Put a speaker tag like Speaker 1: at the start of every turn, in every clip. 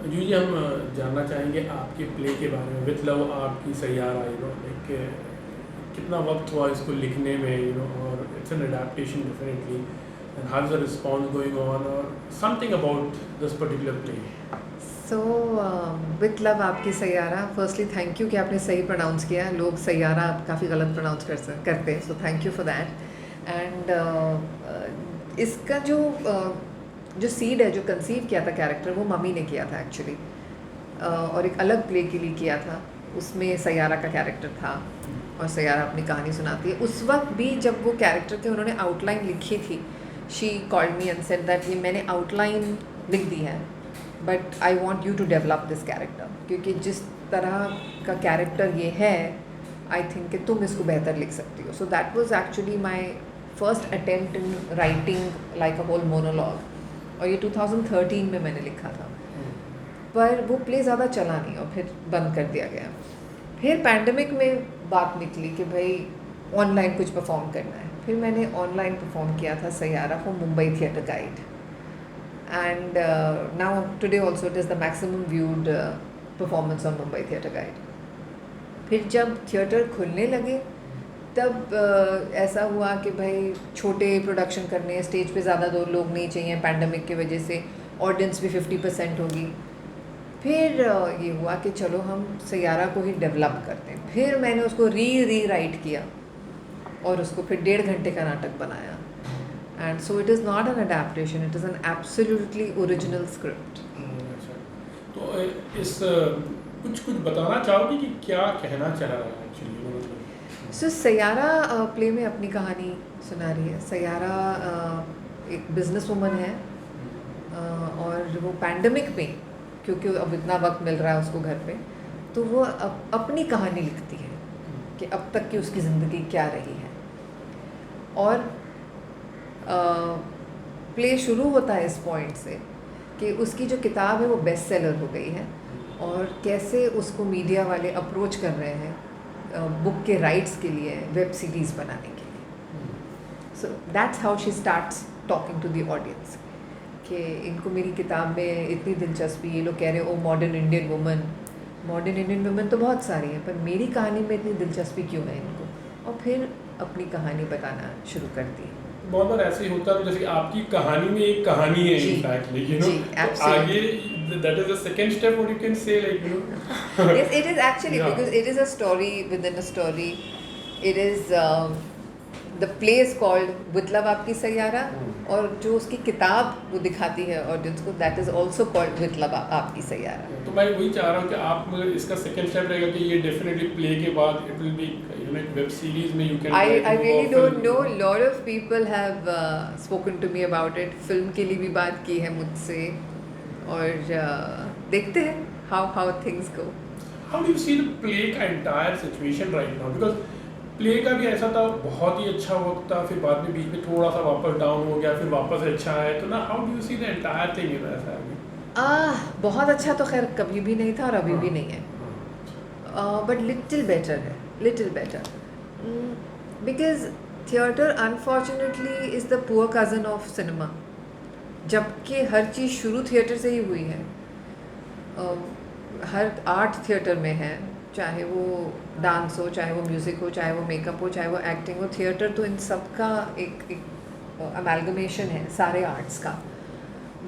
Speaker 1: जी जी, हम जानना चाहेंगे आपके प्ले के बारे में, विथ लव आपकी सैयारा, लाइक कितना वक्त हुआ इसको लिखने में, और it's an adaptation definitely, and how is the response going on, और something about this particular play.
Speaker 2: So with love आपकी सैयारा, फर्स्टली थैंक यू कि आपने सही प्रोनाउंस किया। लोग सैयारा काफ़ी गलत प्रोनाउंस करते हैं, so thank you for that. And इसका जो सीड है, जो कंसीव किया था कैरेक्टर, वो मम्मी ने किया था एक्चुअली, और एक अलग प्ले के लिए किया था। उसमें सैयारा का कैरेक्टर था और सैयारा अपनी कहानी सुनाती है। उस वक्त भी जब वो कैरेक्टर थे, उन्होंने आउटलाइन लिखी थी। She called me and said that ये मैंने आउटलाइन लिख दी है, but I want you to develop this character, क्योंकि जिस तरह का कैरेक्टर ये है, आई थिंक कि तुम इसको बेहतर लिख सकती हो। So that was actually my first attempt in writing like a whole monologue, और ये 2013 में मैंने लिखा था। पर वो प्ले ज़्यादा चला नहीं और फिर बंद कर दिया गया। फिर पैंडमिक में बात निकली कि भाई ऑनलाइन कुछ परफॉर्म करना है। फिर मैंने ऑनलाइन परफॉर्म किया था Saiyaara for Mumbai theatre guide, and now today also it is the maximum viewed performance on Mumbai theatre guide. फिर जब थिएटर खुलने लगे तब ऐसा हुआ कि भाई छोटे प्रोडक्शन करने हैं, स्टेज पे ज़्यादा दो लोग नहीं चाहिए, पैंडमिक की वजह से ऑडियंस भी 50% होगी। फिर ये हुआ कि चलो हम सैयारा को ही डेवलप करते हैं। फिर मैंने उसको री राइट किया और उसको फिर 1.5 घंटे का नाटक बनाया। And so it is not an adaptation, it is an absolutely original script.
Speaker 1: अच्छा, तो इस कुछ कुछ बताना चाहोगे कि क्या कहना चाह रहा है एक्चुअली, मतलब?
Speaker 2: सो सैयारा प्ले में अपनी कहानी सुना रही है। सैयारा एक बिजनेस वूमन है, और वो पैंडमिक में, क्योंकि अब इतना वक्त मिल रहा है उसको घर पे, तो वो अपनी कहानी लिखती है कि अब तक की उसकी ज़िंदगी क्या रही है। और प्ले शुरू होता है इस पॉइंट से कि उसकी जो किताब है वो बेस्ट सेलर हो गई है, और कैसे उसको मीडिया वाले अप्रोच कर रहे हैं बुक के राइट्स के लिए, वेब सीरीज़ बनाने के लिए। So that's how she starts talking to the audience कि इनको मेरी किताब में इतनी दिलचस्पी, ये लोग कह रहे हैं oh modern Indian woman. Modern Indian woman तो बहुत सारी हैं, पर मेरी कहानी में इतनी दिलचस्पी क्यों है इनको? और फिर अपनी कहानी बताना शुरू करती है।
Speaker 1: बहुत बार ऐसे ही होता है, जैसे आपकी कहानी में एक कहानी है
Speaker 2: जी,
Speaker 1: इनफैक्टली,
Speaker 2: जी,
Speaker 1: तो आगे that is the second step, or you can say, like,
Speaker 2: Yes, it is actually,
Speaker 1: yeah.
Speaker 2: because it is a story within a story. It is the play is called With Love आपकी सैयारा, और जो उसकी किताब वो दिखाती है audience को, that is also called with love आपकी सैयारा।
Speaker 1: तो मैं वही चाह रहा हूँ कि आप, मतलब इसका सेकंड स्टेप रहेगा कि ये डेफिनेटली प्ले के बाद it will be, web series में you can
Speaker 2: I really don't know. Lot of people have spoken to me about it. Film के लिए भी बात की है मुझसे, और देखते हैं how things go.
Speaker 1: How do you see the play का entire situation right now? Because play का भी ऐसा था, बहुत ही अच्छा वक्त था, फिर बाद में बीच में थोड़ा सा वापस डाउन हो गया, फिर वापस अच्छा है, तो ना how do you see the entire thing in ऐसा अभी?
Speaker 2: बहुत अच्छा तो खैर कभी भी नहीं था और अभी भी नहीं है, बट लिटिल बेटर है, little better, because theatre unfortunately is the poor cousin of cinema. जबकि हर चीज़ शुरू थिएटर से ही हुई है, हर आर्ट थिएटर में है, चाहे वो डांस हो, चाहे वो म्यूज़िक हो, चाहे वो मेकअप हो, चाहे वो एक्टिंग हो। थिएटर तो इन सब का एक अमेलगमेशन है सारे आर्ट्स का।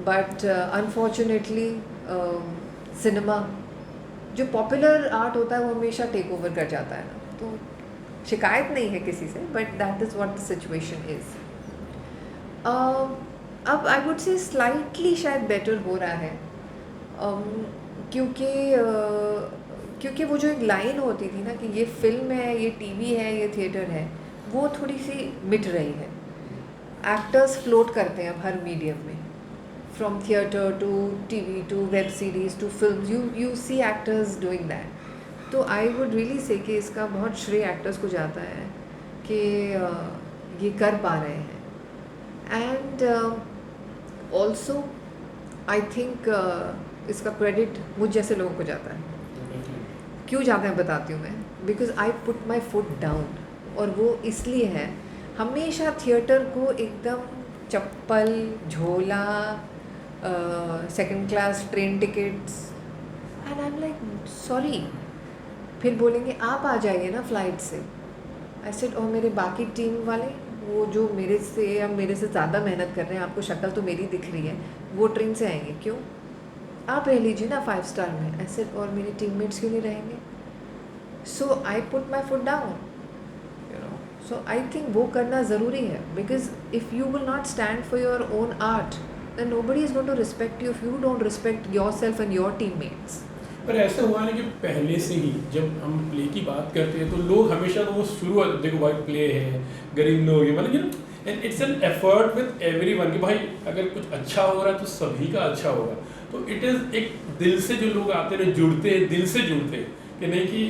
Speaker 2: बट अनफॉर्चुनेटली सिनेमा, जो पॉपुलर आर्ट होता है, वो हमेशा टेक ओवर कर जाता है ना। तो शिकायत नहीं है किसी से, but that is what the situation is. अब आई वुड से स्लाइटली शायद बेटर हो रहा है, क्योंकि क्योंकि वो जो एक लाइन होती थी ना कि ये फिल्म है, ये टीवी है, ये थिएटर है, वो थोड़ी सी मिट रही है। एक्टर्स फ्लोट करते हैं अब हर मीडियम में, from theatre to TV to web series to film, you see actors doing that. तो आई वुड रियली से कि इसका बहुत श्रेय एक्टर्स को जाता है कि ये कर पा रहे हैं। एंड ऑल्सो आई थिंक इसका क्रेडिट मुझ जैसे लोगों को जाता है। क्यों जाता है बताती हूँ मैं, because I put my foot down, और वो इसलिए है, हमेशा थिएटर को एकदम चप्पल, झोला, second class train tickets, and I am like sorry. फिर बोलेंगे आप आ जाइए ना फ़्लाइट से। आई सेड और मेरे बाकी टीम वाले वो जो मेरे से या मेरे से ज़्यादा मेहनत कर रहे हैं, आपको शक्ल तो मेरी दिख रही है, वो ट्रेन से आएंगे क्यों? आप रह लीजिए ना 5 स्टार में। ऐसे और मेरे टीममेट्स क्यों नहीं रहेंगे? So I put my foot down, you know. So I think वो करना ज़रूरी है, because if you will not stand for your own art then nobody is going to respect you if you don't respect yourself and your teammates.
Speaker 1: पर ऐसा हुआ ना कि पहले से ही जब हम प्ले की बात करते हैं तो लोग हमेशा तो वो शुरू देखो भाई प्ले है, गरीब लोग हैं, मतलब you know, and it's an effort with everyone कि भाई अगर कुछ अच्छा हो रहा है तो सभी का अच्छा होगा। तो इट इज़ एक दिल से जो लोग आते हैं जुड़ते हैं, दिल से जुड़ते हैं कि नहीं कि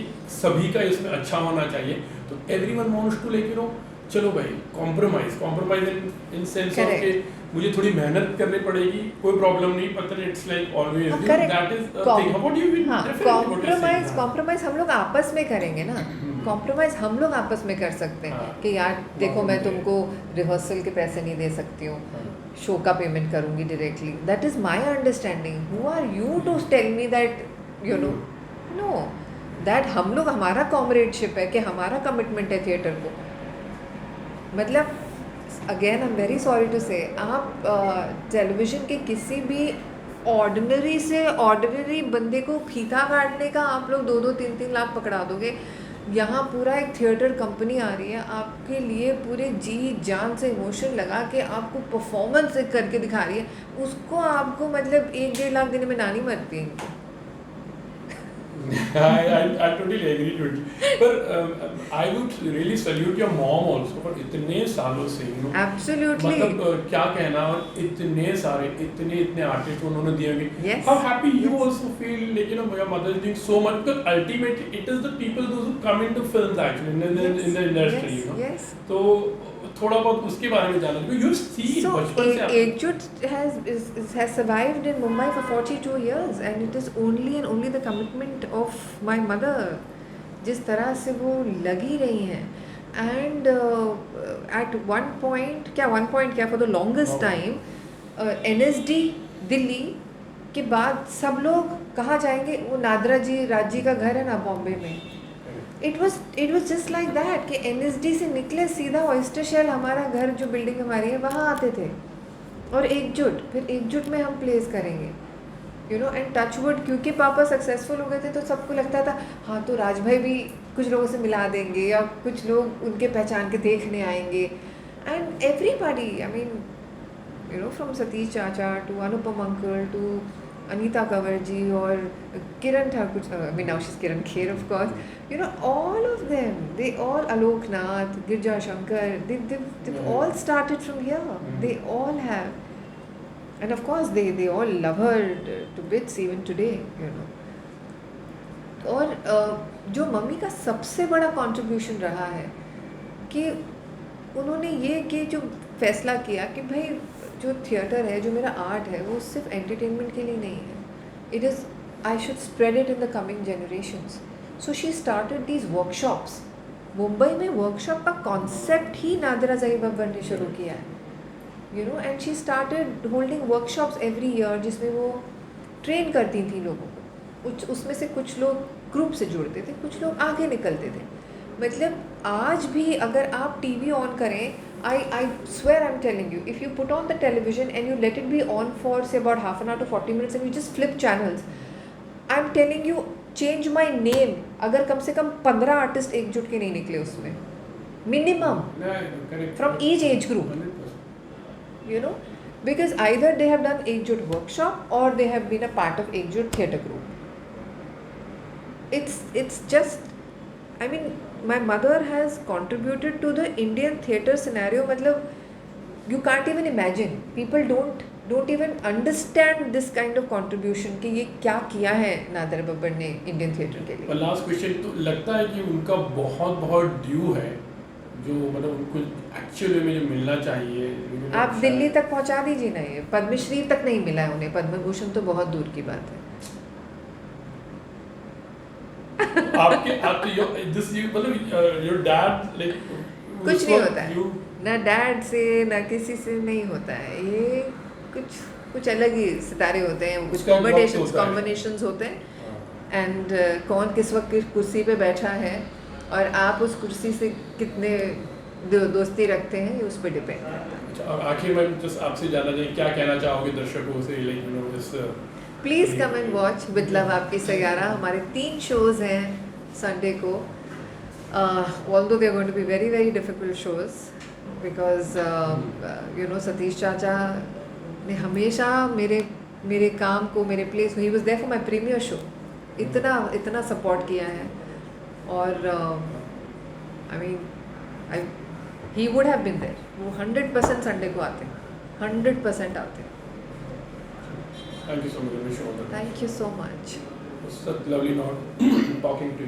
Speaker 1: सभी का इसमें अच्छा होना चाहिए। तो everyone wants to like you know चलो भाई कॉम्प्रोमाइज इन सेंस ऑफ के मुझे थोड़ी मेहनत करनी पड़ेगी, कोई प्रॉब्लम नहीं, पता it's like always that is thing. What do you mean?
Speaker 2: Compromise हम लोग आपस में करेंगे ना। कॉम्प्रोमाइज हम लोग आपस में कर सकते हैं कि यार देखो मैं तुमको रिहर्सल के पैसे नहीं दे सकती हूँ, शो का पेमेंट करूँगी directly, that is my understanding. Who are you to tell me that you know? No, that हम लोग, हमारा कॉमरेडशिप है कि हमारा कमिटमेंट है थिएटर को। मतलब again I am very sorry to say, आप टेलीविज़न के किसी भी ऑर्डिनरी से ऑर्डिनरी बंदे को फीता काटने का आप लोग 2-3 लाख पकड़ा दोगे। यहाँ पूरा एक थिएटर कंपनी आ रही है आपके लिए, पूरे जी जान से इमोशन लगा के आपको परफॉर्मेंस करके दिखा रही है, उसको आपको मतलब 1-1.5 लाख देने में नानी मरती है इनकी।
Speaker 1: I totally agree with you. But I would really salute your mom also for इतने सालों से, you know.
Speaker 2: Absolutely.
Speaker 1: मतलब क्या कहना, और इतने सारे इतने आर्टिस्ट उन्होंने दिए होंगे.
Speaker 2: Yes.
Speaker 1: How happy you also feel like you know your mother is doing so much, because ultimately it is the people those who come into films actually in the industry,
Speaker 2: yes,
Speaker 1: you know.
Speaker 2: Yes.
Speaker 1: तो थोड़ा बहुत उसके बारे में जानना चाहिए। You see बचपन से
Speaker 2: एकजुट has survived in Mumbai for 42 years and it is only and only the commitment of my mother, जिस तरह से वो लगी रही हैं। and at one point क्या for the longest time NSD Delhi के बाद सब लोग कहाँ जाएंगे? वो नादरा जी राज जी का घर है ना बॉम्बे में, it was just like that कि NSD से निकले सीधा ऑयस्टर शेल, हमारा घर जो बिल्डिंग हमारी है वहाँ आते थे, और फिर एकजुट में हम प्लेस करेंगे, यू नो। एंड टचवुड क्योंकि पापा सक्सेसफुल हो गए थे तो सबको लगता था हाँ तो राज भाई भी कुछ लोगों से मिला देंगे या कुछ लोग उनके पहचान के देखने आएंगे। And everybody, I mean you know, from Satish चाचा to Anupam uncle to Anita Kanwar ji और Kiran Thakur, I mean now she's Kiran Kher of course, you know, all of them, they all, Alok Nath, Girja Shankar, they've all started from here. They all have, and of course they all love her to bits even today, you know. और जो mummy का सबसे बड़ा contribution रहा है कि उन्होंने ये कि जो फैसला किया कि भाई जो थिएटर है, जो मेरा आर्ट है, वो सिर्फ एंटरटेनमेंट के लिए नहीं है, it is, I should spread it in the coming generations. So she started these workshops. Mumbai में वर्कशॉप का कॉन्सेप्ट ही नादरा ज़ही बब्बर ने शुरू किया है, you know. And she started holding workshops every year जिसमें वो ट्रेन करती थी लोगों को। उसमें से कुछ लोग ग्रुप से जुड़ते थे, कुछ लोग आगे निकलते थे। मतलब आज भी अगर आप टीवी ऑन करें, I swear I'm telling you, if you put on the television and you let it be on for say about half an hour to 40 minutes and you just flip channels, I'm telling you, change my name, अगर कम से कम 15 artist एकजुट के नहीं निकले उसमें minimum from each age group, you know, because either they have done ekjut workshop or they have been a part of ekjut theatre group. It's just, I mean, my mother has contributed to the Indian theatre scenario. मतलब you can't even imagine, people don't even understand this kind of contribution कि ये क्या किया है नादरा बब्बर ने Indian theatre के लिए।
Speaker 1: Last question, तो लगता है कि उनका बहुत ड्यू है जो मतलब उनको एक्चुअली में जो मिलना चाहिए?
Speaker 2: आप दिल्ली तक पहुंचा दीजिए ना, ये पद्मश्री तक नहीं मिला है उन्हें, पद्म भूषण तो बहुत दूर की बात है।
Speaker 1: your dad like
Speaker 2: कुछ नहीं होता है ना, डैड से ना किसी से नहीं होता है, ये कुछ अलग ही सितारे होते हैं, कुछ
Speaker 1: उसका एक वक्त
Speaker 2: कॉम्बिनेशंस
Speaker 1: होता है।
Speaker 2: कॉम्बिनेशंस होते हैं
Speaker 1: हाँ।
Speaker 2: एंड कौन किस वक्त किस कुर्सी पे बैठा है और आप उस कुर्सी से कितने दोस्ती रखते हैं, ये उस पर डिपेंड करता है।
Speaker 1: अच्छा, और आखिर में जस्ट आपसे जानना चाहिए क्या कहना चाहोगे दर्शकों से, लाइक यू नो इस
Speaker 2: please come and watch with love आपकी सैयारा। हमारे 3 शोज़ हैं संडे को, although they are going to be very very difficult shows because you know Satish चाचा ने हमेशा मेरे काम को, मेरे प्लेस को, he was there for my premiere show, इतना सपोर्ट किया है। और I mean he would have been there, वो 100% संडे को आते हैं, 100% आते हैं।
Speaker 1: Thank you so much, wish you all the best.
Speaker 2: Thank you so much.
Speaker 1: It's such lovely not talking to you.